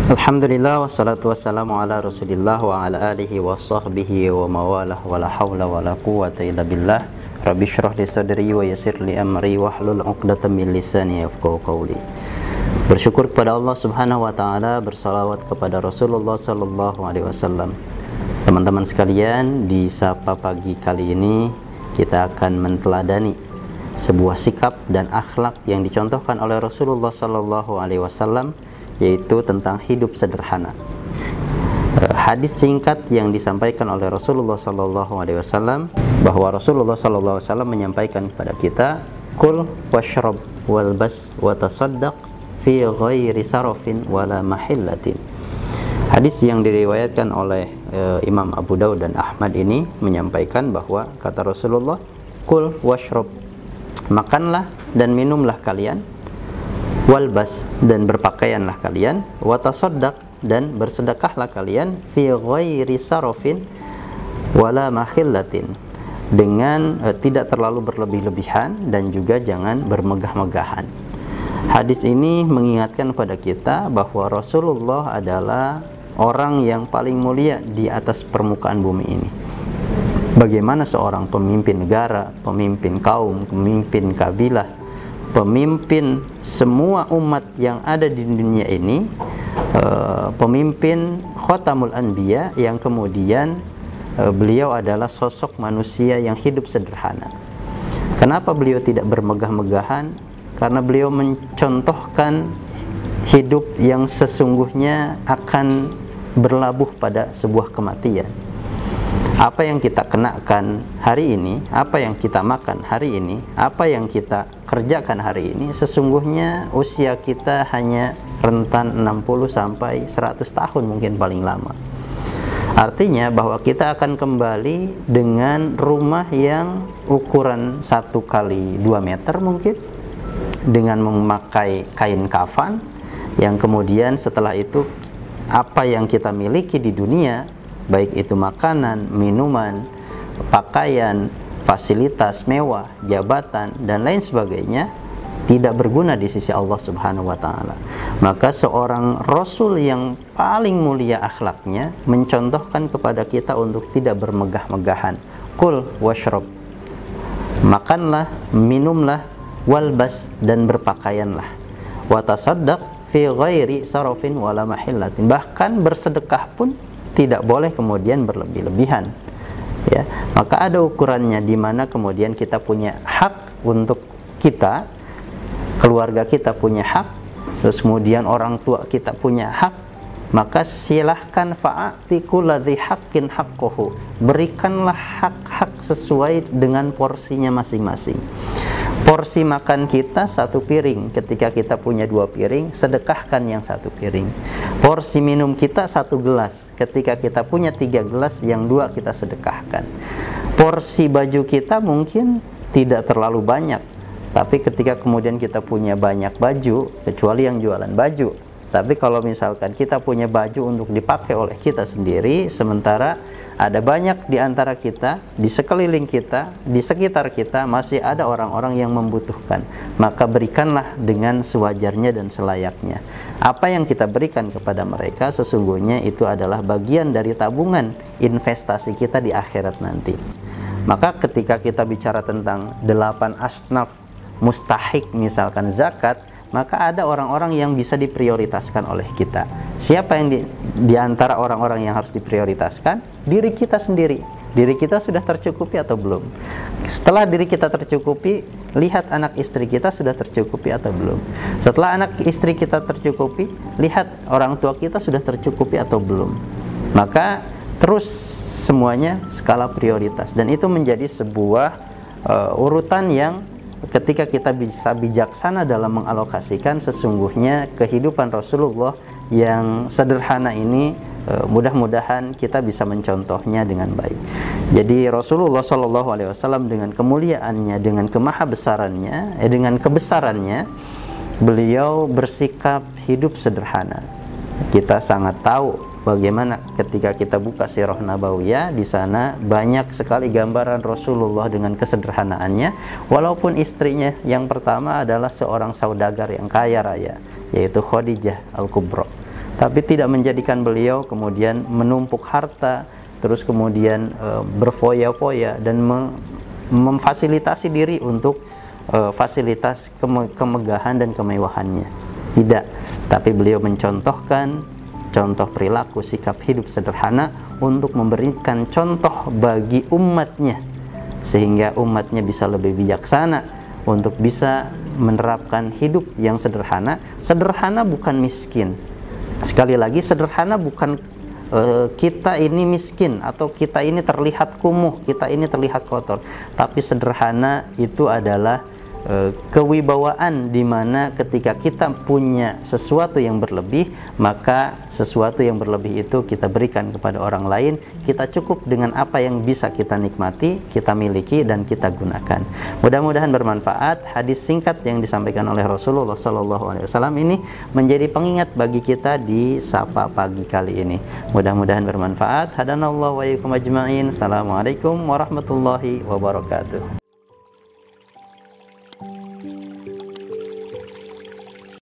Alhamdulillah wassalatu wassalamu ala Rasulillah wa ala alihi wa sahbihi wa mawalah wa la hawla wa la quwwata illa billah. Rabbi shrah li sadri wa yassir li amri wahlul 'uqdatam min lisani yafqahu qawli. Bersyukur kepada Allah Subhanahu wa taala, bersalawat kepada Rasulullah sallallahu alaihi wasallam. Teman-teman sekalian, di Sapa Pagi kali ini kita akan menteladani sebuah sikap dan akhlak yang dicontohkan oleh Rasulullah sallallahu alaihi wasallam, yaitu tentang hidup sederhana. Hadis singkat yang disampaikan oleh Rasulullah sallallahu alaihi wasallam, bahwa Rasulullah sallallahu alaihi wasallam menyampaikan kepada kita, kul washrab walbas wa tasaddaq fi ghairi sarafin wala mahillatin. Hadis yang diriwayatkan oleh Imam Abu Daud dan Ahmad ini menyampaikan bahwa kata Rasulullah, kul washrab, makanlah dan minumlah kalian, walbas, dan berpakaianlah kalian, watasaddaq, dan bersedekahlah kalian, fi ghairi sarafin wala makhillatin, dengan tidak terlalu berlebih-lebihan dan juga jangan bermegah-megahan. Hadis ini mengingatkan pada kita bahwa Rasulullah adalah orang yang paling mulia di atas permukaan bumi ini. Bagaimana seorang pemimpin negara, pemimpin kaum, pemimpin kabilah, pemimpin semua umat yang ada di dunia ini, pemimpin Khatamul Anbiya, yang kemudian beliau adalah sosok manusia yang hidup sederhana. Kenapa beliau tidak bermegah-megahan? Karena beliau mencontohkan hidup yang sesungguhnya akan berlabuh pada sebuah kematian. Apa yang kita kenakan hari ini, apa yang kita makan hari ini, apa yang kita kerjakan hari ini, sesungguhnya usia kita hanya rentan 60 sampai 100 tahun mungkin paling lama. Artinya bahwa kita akan kembali dengan rumah yang ukuran 1 kali 2 meter mungkin, dengan memakai kain kafan, yang kemudian setelah itu apa yang kita miliki di dunia, baik itu makanan, minuman, pakaian, fasilitas mewah, jabatan, dan lain sebagainya, tidak berguna di sisi Allah Subhanahu wa taala. Maka seorang Rasul yang paling mulia akhlaknya mencontohkan kepada kita untuk tidak bermegah-megahan. Kul washrab, makanlah, minumlah, walbas, dan berpakaianlah, watasaddaq fi ghairi sarafin wala mahillatin, bahkan bersedekah pun tidak boleh kemudian berlebih-lebihan, ya. Maka ada ukurannya, di mana kemudian kita punya hak untuk kita, keluarga kita punya hak, terus kemudian orang tua kita punya hak. Maka silahkan fa'ati kulladzi haqqin haqqahu, berikanlah hak-hak sesuai dengan porsinya masing-masing. Porsi makan kita 1 piring, ketika kita punya 2 piring, sedekahkan yang 1 piring. Porsi minum kita 1 gelas, ketika kita punya 3 gelas, yang 2 kita sedekahkan. Porsi baju kita mungkin tidak terlalu banyak, tapi ketika kemudian kita punya banyak baju, kecuali yang jualan baju, tapi kalau misalkan kita punya baju untuk dipakai oleh kita sendiri, sementara ada banyak di antara kita, di sekeliling kita, di sekitar kita masih ada orang-orang yang membutuhkan, maka berikanlah dengan sewajarnya dan selayaknya. Apa yang kita berikan kepada mereka sesungguhnya itu adalah bagian dari tabungan investasi kita di akhirat nanti. Maka ketika kita bicara tentang 8 asnaf mustahik misalkan zakat, maka ada orang-orang yang bisa diprioritaskan oleh kita. Siapa yang di antara orang-orang yang harus diprioritaskan? Diri kita sendiri. Diri kita sudah tercukupi atau belum? Setelah diri kita tercukupi, lihat anak istri kita sudah tercukupi atau belum. Setelah anak istri kita tercukupi, lihat orang tua kita sudah tercukupi atau belum. Maka terus semuanya skala prioritas, dan itu menjadi sebuah urutan yang ketika kita bisa bijaksana dalam mengalokasikan, sesungguhnya kehidupan Rasulullah yang sederhana ini mudah-mudahan kita bisa mencontohnya dengan baik. Jadi Rasulullah SAW dengan kemuliaannya, dengan kemahabesarannya, dengan kebesarannya, beliau bersikap hidup sederhana. Kita sangat tahu bagaimana ketika kita buka Sirah Nabawiyah, di sana banyak sekali gambaran Rasulullah dengan kesederhanaannya, walaupun istrinya yang pertama adalah seorang saudagar yang kaya raya, yaitu Khadijah Al-Kubra. tapi tidak menjadikan beliau kemudian menumpuk harta, terus kemudian berfoya-foya dan memfasilitasi diri untuk fasilitas kemegahan dan kemewahannya. Tidak, tapi beliau mencontohkan contoh perilaku, sikap hidup sederhana untuk memberikan contoh bagi umatnya, sehingga umatnya bisa lebih bijaksana untuk bisa menerapkan hidup yang sederhana. Sederhana bukan miskin. Sekali lagi, sederhana bukan kita ini miskin atau kita ini terlihat kumuh, kita ini terlihat kotor. Tapi sederhana itu adalah kewibawaan, di mana ketika kita punya sesuatu yang berlebih, maka sesuatu yang berlebih itu kita berikan kepada orang lain. Kita cukup dengan apa yang bisa kita nikmati, kita miliki, dan kita gunakan. Mudah-mudahan bermanfaat. Hadis singkat yang disampaikan oleh Rasulullah SAW ini menjadi pengingat bagi kita di Sapa Pagi kali ini. Mudah-mudahan bermanfaat. Hadanallahu wa iyyakum ajma'in. Assalamualaikum warahmatullahi wabarakatuh.